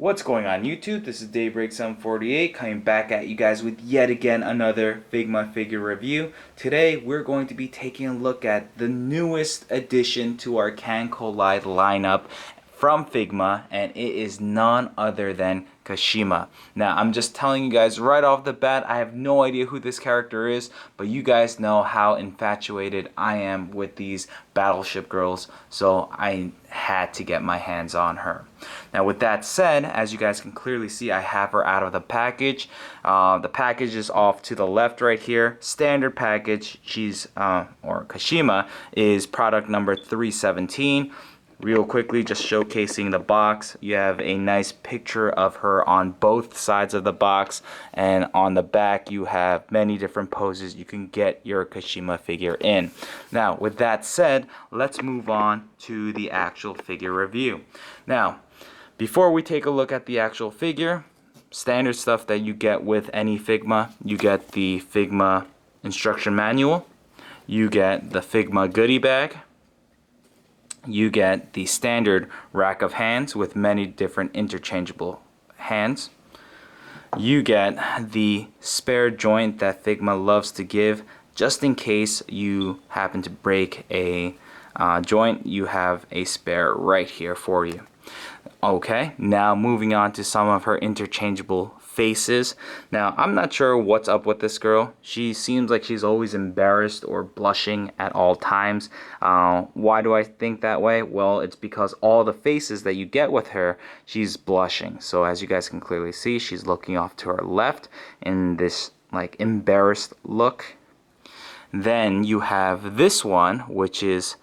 What's going on YouTube? This is Daybreak748 coming back at you guys with yet again another Figma figure review. Today we're going to be taking a look at the newest addition to our Can Collide lineup from Figma, and it is none other than Kashima. Now I'm just telling you guys right off the bat, I have no idea who this character is, but you guys know how infatuated I am with these Battleship girls, so I had to get my hands on her. Now with that said, as you guys can clearly see, I have her out of the package. The package is off to the left right here. Standard package, she's or Kashima is product number 317. Real quickly, just showcasing the box, you have a nice picture of her on both sides of the box, and on the back you have many different poses you can get your Kashima figure in. Now with that said, let's move on to the actual figure review. Now before we take a look at the actual figure, standard stuff that you get with any Figma, you get the Figma instruction manual, you get the Figma goodie bag, you get the standard rack of hands with many different interchangeable hands. You get the spare joint that Figma loves to give just in case you happen to break a joint. You have a spare right here for you. Okay, now moving on to some of her interchangeable faces. Now I'm not sure what's up with this girl. She seems like she's always embarrassed or blushing at all times. Why do I think that way? Well, it's because all the faces that you get with her, she's blushing. So as you guys can clearly see, she's looking off to her left in this like embarrassed look. Then you have this one, which is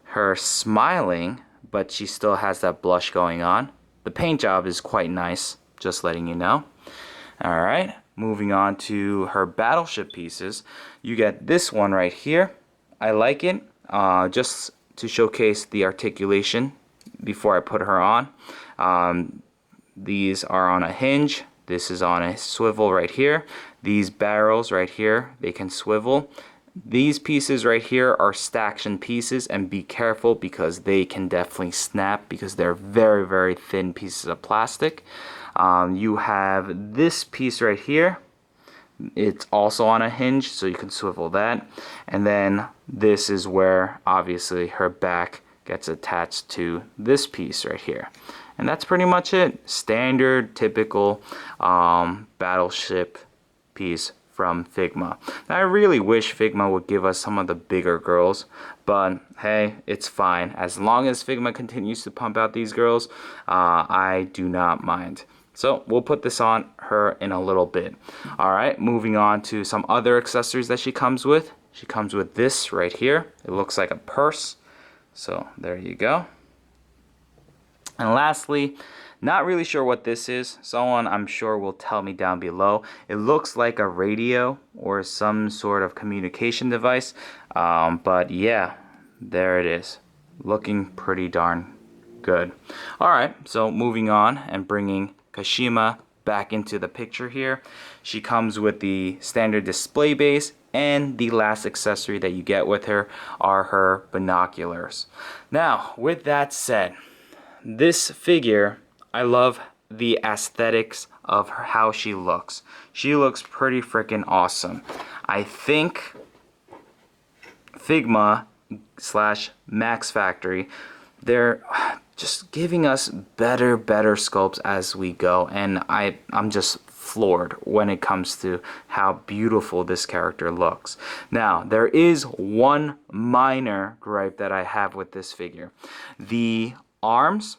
her smiling, but she still has that blush going on. The paint job is quite nice, just letting you know. Alright, moving on to her battleship pieces. You get this one right here. I like it, just to showcase the articulation before I put her on. These are on a hinge. This is on a swivel right here. These barrels right here, they can swivel. These pieces right here are staction pieces, and be careful because they can definitely snap because they're very, very thin pieces of plastic. You have this piece right here. It's also on a hinge, so you can swivel that. And then this is where obviously her back gets attached to this piece right here. And that's pretty much it. Standard, typical battleship piece from Figma. Now, I really wish Figma would give us some of the bigger girls, but hey, it's fine. As long as Figma continues to pump out these girls, I do not mind. So we'll put this on her in a little bit. Alright, moving on to some other accessories that she comes with. She comes with this right here. It looks like a purse. So there you go. And lastly, not really sure what this is. Someone I'm sure will tell me down below. It looks like a radio or some sort of communication device. But yeah, there it is. Looking pretty darn good. Alright, so moving on and bringing Kashima back into the picture here. She comes with the standard display base, and the last accessory that you get with her are her binoculars. Now, with that said, this figure, I love the aesthetics of how she looks. She looks pretty freaking awesome. I think Figma / Max Factory, they're just giving us better sculpts as we go, and I'm just floored when it comes to how beautiful this character looks. Now, there is one minor gripe that I have with this figure. The arms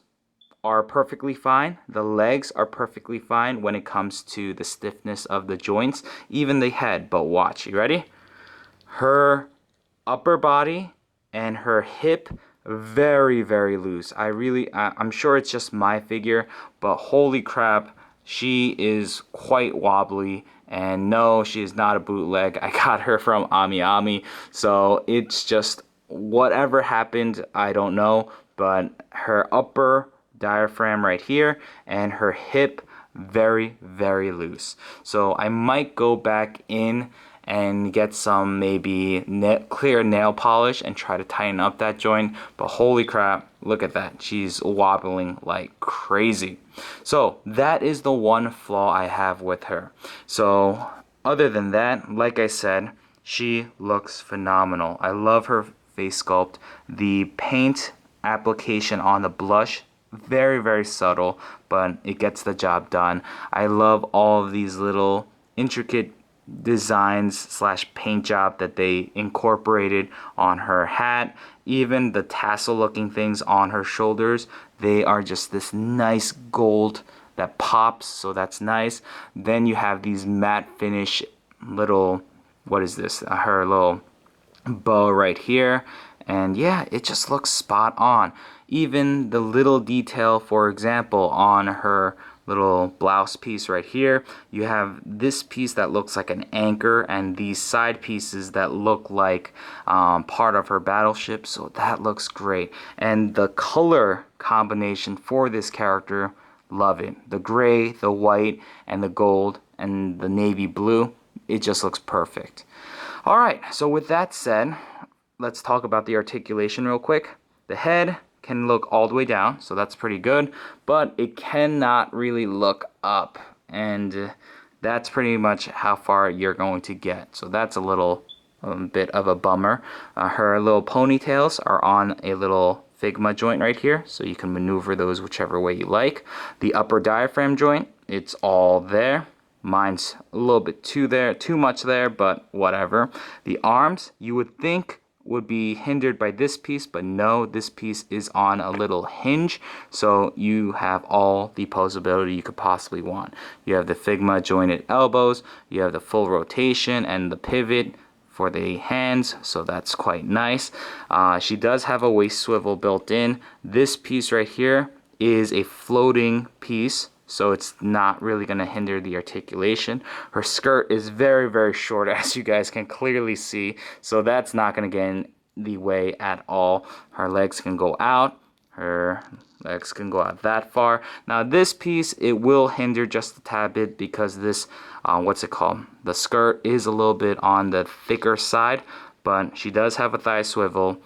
are perfectly fine. The legs are perfectly fine when it comes to the stiffness of the joints, even the head. But watch, you ready? Her upper body and her hip, very loose. I'm sure it's just my figure, but holy crap, she is quite wobbly. And no, she is not a bootleg. I got her from Ami, so it's just whatever happened, I don't know, but her upper diaphragm right here and her hip very loose. So I might go back in and get some maybe clear nail polish and try to tighten up that joint, but holy crap, look at that. She's wobbling like crazy. So that is the one flaw I have with her. So other than that, like I said, she looks phenomenal. I love her face sculpt. The paint application on the blush, very, very subtle, but it gets the job done. I love all of these little intricate designs slash paint job that they incorporated on her hat. Even the tassel looking things on her shoulders, they are just this nice gold that pops, so that's nice. Then you have these matte finish little, what is this, her little bow right here, and yeah, it just looks spot on. Even the little detail, for example, on her little blouse piece right here, you have this piece that looks like an anchor and these side pieces that look like part of her battleship, so that looks great. And the color combination for this character, love it. The gray, the white, and the gold, and the navy blue, it just looks perfect. Alright, so with that said, let's talk about the articulation real quick. The head can look all the way down, so that's pretty good, but it cannot really look up, and that's pretty much how far you're going to get, so that's a little bit of a bummer. Her little ponytails are on a little Figma joint right here, so you can maneuver those whichever way you like. The upper diaphragm joint, it's all there. Mine's a little bit too much there, but whatever. The arms, you would think would be hindered by this piece, but no, this piece is on a little hinge, so you have all the posability you could possibly want. You have the Figma jointed elbows, you have the full rotation and the pivot for the hands, so that's quite nice. She does have a waist swivel built in. This piece right here is a floating piece, so it's not really going to hinder the articulation. Her skirt is very, very short, as you guys can clearly see, so that's not going to get in the way at all. Her legs can go out. Her legs can go out that far. Now this piece, it will hinder just a tad bit because this, what's it called? The skirt is a little bit on the thicker side, but she does have a thigh swivel,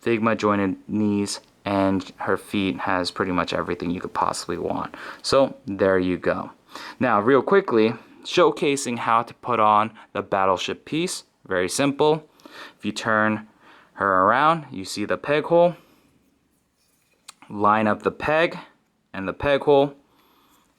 Figma jointed knees, and her feet has pretty much everything you could possibly want. So there you go. Now real quickly, showcasing how to put on the battleship piece. Very simple. If you turn her around, you see the peg hole. Line up the peg and the peg hole,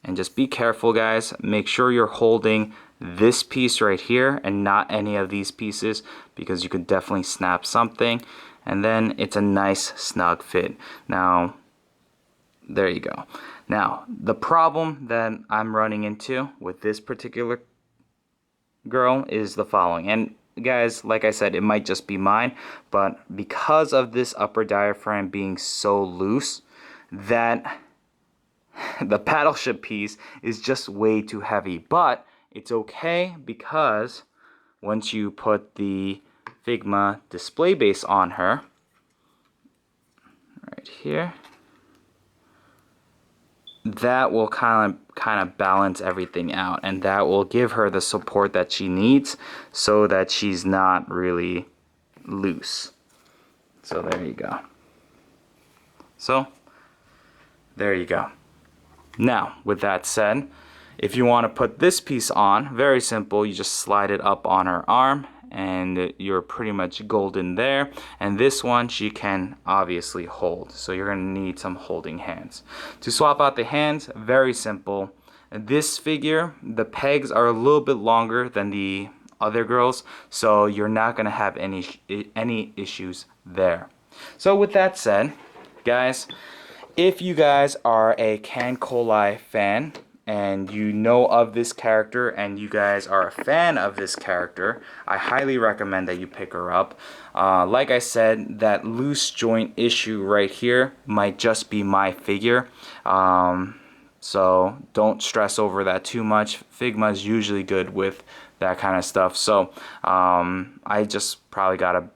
and just be careful, guys. Make sure you're holding this piece right here and not any of these pieces, because you could definitely snap something, and then it's a nice snug fit. Now there you go. Now the problem that I'm running into with this particular girl is the following, and guys, like I said, it might just be mine, but because of this upper diaphragm being so loose, that the battleship piece is just way too heavy. But it's okay, because once you put the Figma display base on her, right here, that will kind of balance everything out, and that will give her the support that she needs so that she's not really loose. So there you go. So there you go. Now with that said, if you want to put this piece on, very simple, you just slide it up on her arm and you're pretty much golden there. And this one she can obviously hold, so you're going to need some holding hands. To swap out the hands, very simple. This figure, the pegs are a little bit longer than the other girls, so you're not going to have any issues there. So with that said, guys, if you guys are a Kantai fan and you know of this character and you guys are a fan of this character, I highly recommend that you pick her up. Like I said, that loose joint issue right here might just be my figure. So don't stress over that too much. Figma is usually good with that kind of stuff. So I just probably got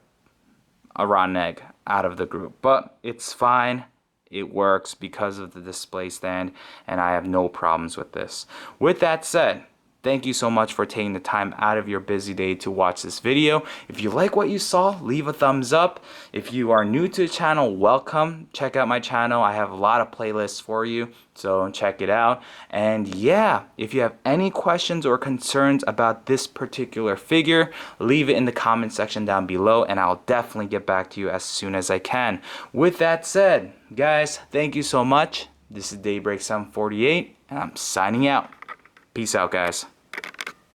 a rotten egg out of the group, but it's fine. It works because of the display stand, and I have no problems with this. With that said, Thank you so much for taking the time out of your busy day to watch this video. If you like what you saw, leave a thumbs up. If you are new to the channel, welcome. Check out my channel. I have a lot of playlists for you, so check it out. And yeah, if you have any questions or concerns about this particular figure, leave it in the comment section down below and I'll definitely get back to you as soon as I can. With that said, guys, thank you so much. This is Daybreak 748 and I'm signing out. Peace out, guys.